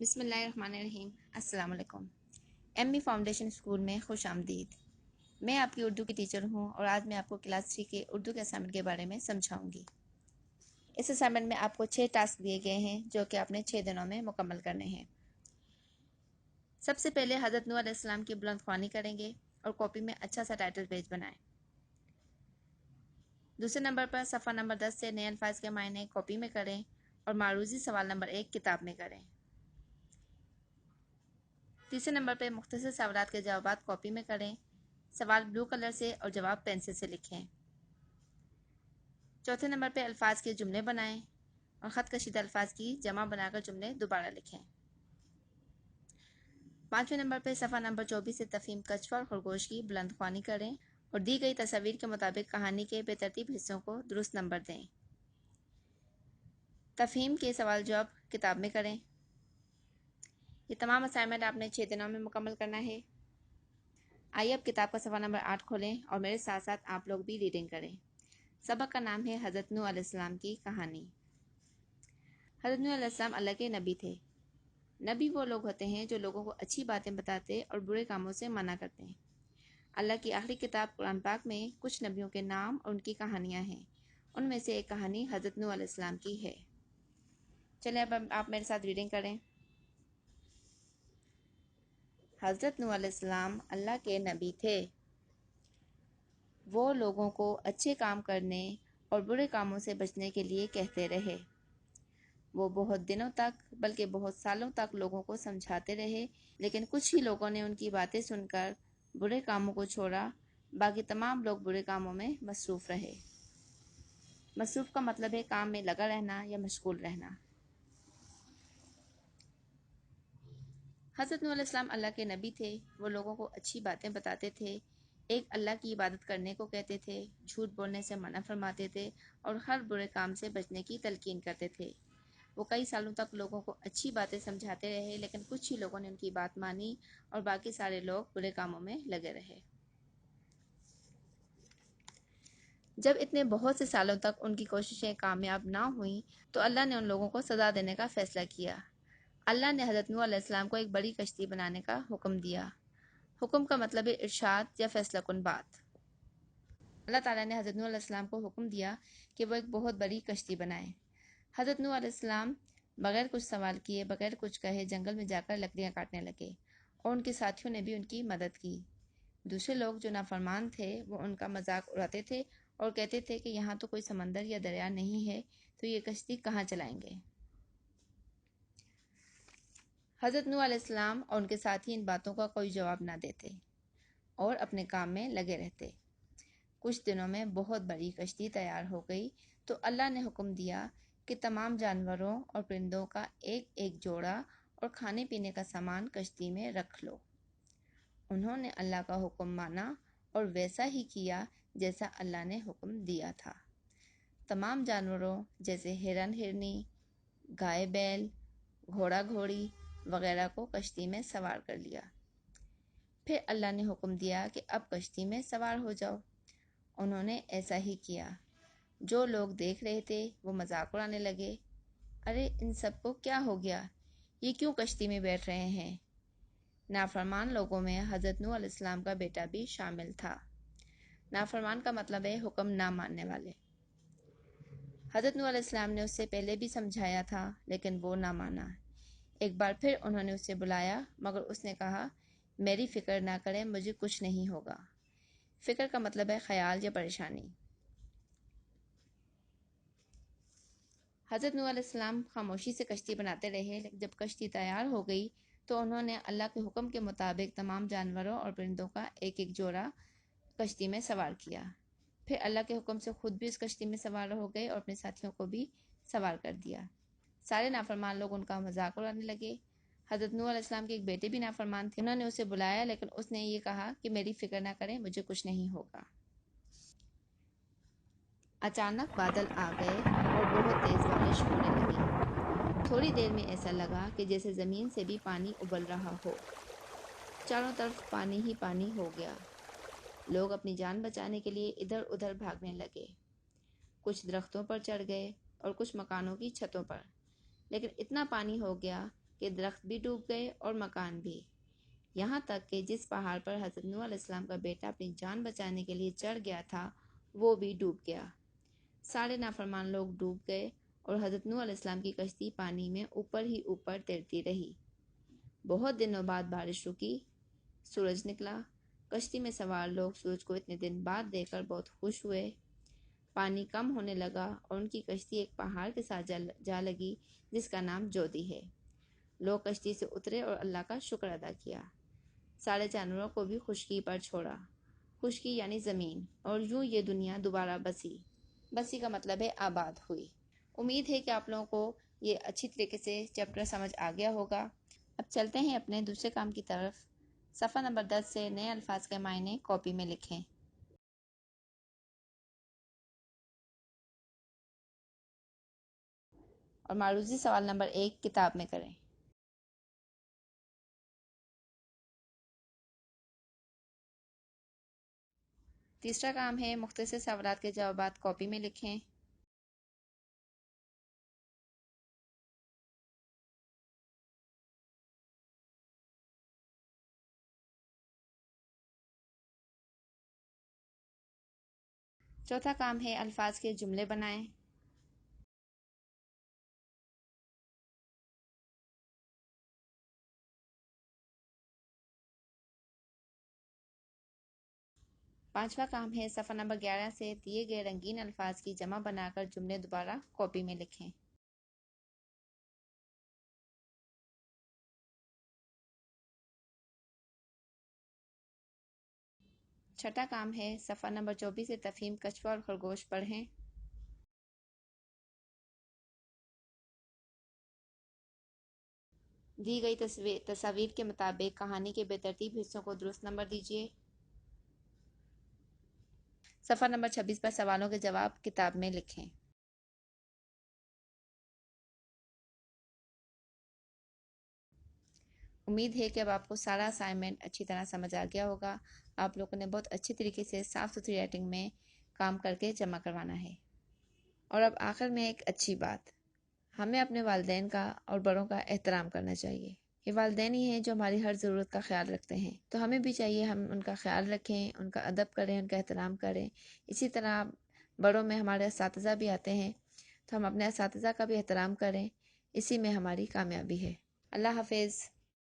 بسم اللہ الرحمن الرحیم۔ السلام علیکم۔ ایم ای فاؤنڈیشن اسکول میں خوش آمدید۔ میں آپ کی اردو کی ٹیچر ہوں اور آج میں آپ کو کلاس 3 کے اردو کے اسائنمنٹ کے بارے میں سمجھاؤں گی۔ اس اسائنمنٹ میں آپ کو 6 ٹاسک دیے گئے ہیں جو کہ آپ نے 6 دنوں میں مکمل کرنے ہیں۔ سب سے پہلے حضرت نوح علیہ السلام کی بلند خوانی کریں گے اور کاپی میں اچھا سا ٹائٹل پیج بنائیں۔ دوسرے نمبر پر صفحہ نمبر 10 سے نئے الفاظ کے معنی کاپی میں کریں اور معروضی سوال نمبر 1 کتاب میں کریں۔ تیسرے نمبر پہ مختصر سوالات کے جوابات کاپی میں کریں، سوال بلو کلر سے اور جواب پینسل سے لکھیں۔ چوتھے نمبر پہ الفاظ کے جملے بنائیں اور خط کشیدہ الفاظ کی جمع بنا کر جملے دوبارہ لکھیں۔ پانچویں نمبر پہ صفحہ نمبر 24 سے تفہیم کچھوا اور خرگوش کی بلند خوانی کریں اور دی گئی تصاویر کے مطابق کہانی کے بے ترتیب حصوں کو درست نمبر دیں۔ تفہیم کے سوال جواب کتاب میں کریں۔ یہ تمام اسائنمنٹ آپ نے 6 دنوں میں مکمل کرنا ہے۔ آئیے اب کتاب کا صفحہ نمبر 8 کھولیں اور میرے ساتھ ساتھ آپ لوگ بھی ریڈنگ کریں۔ سبق کا نام ہے حضرت نوح علیہ السلام کی کہانی۔ حضرت نوح علیہ السلام اللہ کے نبی تھے۔ نبی وہ لوگ ہوتے ہیں جو لوگوں کو اچھی باتیں بتاتے اور برے کاموں سے منع کرتے ہیں۔ اللہ کی آخری کتاب قرآن پاک میں کچھ نبیوں کے نام اور ان کی کہانیاں ہیں۔ ان میں سے ایک کہانی حضرت نوح علیہ السلام کی ہے۔ چلیں اب آپ میرے ساتھ ریڈنگ کریں۔ حضرت نوح علیہ السلام اللہ کے نبی تھے۔ وہ لوگوں کو اچھے کام کرنے اور برے کاموں سے بچنے کے لیے کہتے رہے۔ وہ بہت دنوں تک بلکہ بہت سالوں تک لوگوں کو سمجھاتے رہے، لیکن کچھ ہی لوگوں نے ان کی باتیں سن کر برے کاموں کو چھوڑا، باقی تمام لوگ برے کاموں میں مصروف رہے۔ مصروف کا مطلب ہے کام میں لگا رہنا یا مشغول رہنا۔ حضرت نوح علیہ السلام اللہ کے نبی تھے۔ وہ لوگوں کو اچھی باتیں بتاتے تھے، ایک اللہ کی عبادت کرنے کو کہتے تھے، جھوٹ بولنے سے منع فرماتے تھے اور ہر برے کام سے بچنے کی تلقین کرتے تھے۔ وہ کئی سالوں تک لوگوں کو اچھی باتیں سمجھاتے رہے، لیکن کچھ ہی لوگوں نے ان کی بات مانی اور باقی سارے لوگ برے کاموں میں لگے رہے۔ جب اتنے بہت سے سالوں تک ان کی کوششیں کامیاب نہ ہوئیں تو اللہ نے ان لوگوں کو سزا دینے کا فیصلہ کیا۔ اللہ نے حضرت نوح علیہ السلام کو ایک بڑی کشتی بنانے کا حکم دیا۔ حکم کا مطلب ہے ارشاد یا فیصلہ کن بات۔ اللہ تعالیٰ نے حضرت نوح علیہ السلام کو حکم دیا کہ وہ ایک بہت بڑی کشتی بنائیں۔ حضرت نوح علیہ السلام بغیر کچھ سوال کیے، بغیر کچھ کہے جنگل میں جا کر لکڑیاں کاٹنے لگے اور ان کے ساتھیوں نے بھی ان کی مدد کی۔ دوسرے لوگ جو نافرمان تھے وہ ان کا مذاق اڑاتے تھے اور کہتے تھے کہ یہاں تو کوئی سمندر یا دریا نہیں ہے تو یہ کشتی کہاں چلائیں گے۔ حضرت نوح علیہ السلام اور ان کے ساتھی ان باتوں کا کوئی جواب نہ دیتے اور اپنے کام میں لگے رہتے۔ کچھ دنوں میں بہت بڑی کشتی تیار ہو گئی تو اللہ نے حکم دیا کہ تمام جانوروں اور پرندوں کا ایک ایک جوڑا اور کھانے پینے کا سامان کشتی میں رکھ لو۔ انہوں نے اللہ کا حکم مانا اور ویسا ہی کیا جیسا اللہ نے حکم دیا تھا۔ تمام جانوروں جیسے ہرن ہرنی، گائے بیل، گھوڑا گھوڑی وغیرہ کو کشتی میں سوار کر لیا۔ پھر اللہ نے حکم دیا کہ اب کشتی میں سوار ہو جاؤ۔ انہوں نے ایسا ہی کیا۔ جو لوگ دیکھ رہے تھے وہ مذاق اڑانے لگے، ارے ان سب کو کیا ہو گیا، یہ کیوں کشتی میں بیٹھ رہے ہیں؟ نافرمان لوگوں میں حضرت نوح علیہ السلام کا بیٹا بھی شامل تھا۔ نافرمان کا مطلب ہے حکم نہ ماننے والے۔ حضرت نوح علیہ السلام نے اس سے پہلے بھی سمجھایا تھا لیکن وہ نہ مانا۔ ایک بار پھر انہوں نے اسے بلایا مگر اس نے کہا میری فکر نہ کریں، مجھے کچھ نہیں ہوگا۔ فکر کا مطلب ہے خیال یا پریشانی۔ حضرت نوح علیہ السلام خاموشی سے کشتی بناتے رہے، لیکن جب کشتی تیار ہو گئی تو انہوں نے اللہ کے حکم کے مطابق تمام جانوروں اور پرندوں کا ایک ایک جوڑا کشتی میں سوار کیا۔ پھر اللہ کے حکم سے خود بھی اس کشتی میں سوار ہو گئے اور اپنے ساتھیوں کو بھی سوار کر دیا۔ سارے نافرمان لوگ ان کا مذاق اڑانے لگے۔ حضرت نوح علیہ السلام کے ایک بیٹے بھی نافرمان تھے۔ انہوں نے اسے بلایا لیکن اس نے یہ کہا کہ میری فکر نہ کریں، مجھے کچھ نہیں ہوگا۔ اچانک بادل آ گئے اور بہت تیز بارش ہونے لگی۔ تھوڑی دیر میں ایسا لگا کہ جیسے زمین سے بھی پانی ابل رہا ہو۔ چاروں طرف پانی ہی پانی ہو گیا۔ لوگ اپنی جان بچانے کے لیے ادھر ادھر بھاگنے لگے۔ کچھ درختوں پر چڑھ گئے اور کچھ مکانوں کی چھتوں پر، لیکن اتنا پانی ہو گیا کہ درخت بھی ڈوب گئے اور مکان بھی، یہاں تک کہ جس پہاڑ پر حضرت نوح علیہ السلام کا بیٹا اپنی جان بچانے کے لیے چڑھ گیا تھا وہ بھی ڈوب گیا۔ سارے نافرمان لوگ ڈوب گئے اور حضرت نوح علیہ السلام کی کشتی پانی میں اوپر ہی اوپر تیرتی رہی۔ بہت دنوں بعد بارش رکی، سورج نکلا۔ کشتی میں سوار لوگ سورج کو اتنے دن بعد دیکھ کر بہت خوش ہوئے۔ پانی کم ہونے لگا اور ان کی کشتی ایک پہاڑ کے ساتھ جا لگی جس کا نام جودی ہے۔ لوگ کشتی سے اترے اور اللہ کا شکر ادا کیا۔ سارے جانوروں کو بھی خشکی پر چھوڑا، خشکی یعنی زمین، اور یوں یہ دنیا دوبارہ بسی۔ بسی کا مطلب ہے آباد ہوئی۔ امید ہے کہ آپ لوگوں کو یہ اچھی طریقے سے چیپٹر سمجھ آ گیا ہوگا۔ اب چلتے ہیں اپنے دوسرے کام کی طرف۔ صفحہ نمبر 10 سے نئے الفاظ کے معنی کاپی میں لکھیں۔ اور معروضی سوال نمبر 1 کتاب میں کریں۔ تیسرا کام ہے مختصر سوالات کے جوابات کاپی میں لکھیں۔ چوتھا کام ہے الفاظ کے جملے بنائیں۔ پانچواں کام ہے صفحہ نمبر 11 سے دیے گئے رنگین الفاظ کی جمع بنا کر جملے دوبارہ کاپی میں لکھیں۔ چھٹا کام ہے صفحہ نمبر 24 سے تفہیم کچھوا اور خرگوش پڑھیں۔ دی گئی تصاویر کے مطابق کہانی کے بے ترتیب حصوں کو درست نمبر دیجیے۔ صفحہ نمبر 26 پر سوالوں کے جواب کتاب میں لکھیں۔ امید ہے کہ اب آپ کو سارا اسائنمنٹ اچھی طرح سمجھ آ گیا ہوگا۔ آپ لوگوں نے بہت اچھی طریقے سے صاف ستھری رائٹنگ میں کام کر کے جمع کروانا ہے۔ اور اب آخر میں ایک اچھی بات، ہمیں اپنے والدین کا اور بڑوں کا احترام کرنا چاہیے۔ یہ والدین ہی ہیں جو ہماری ہر ضرورت کا خیال رکھتے ہیں، تو ہمیں بھی چاہیے ہم ان کا خیال رکھیں، ان کا ادب کریں، ان کا احترام کریں۔ اسی طرح بڑوں میں ہمارے اساتذہ بھی آتے ہیں، تو ہم اپنے اساتذہ کا بھی احترام کریں، اسی میں ہماری کامیابی ہے۔ اللہ حافظ۔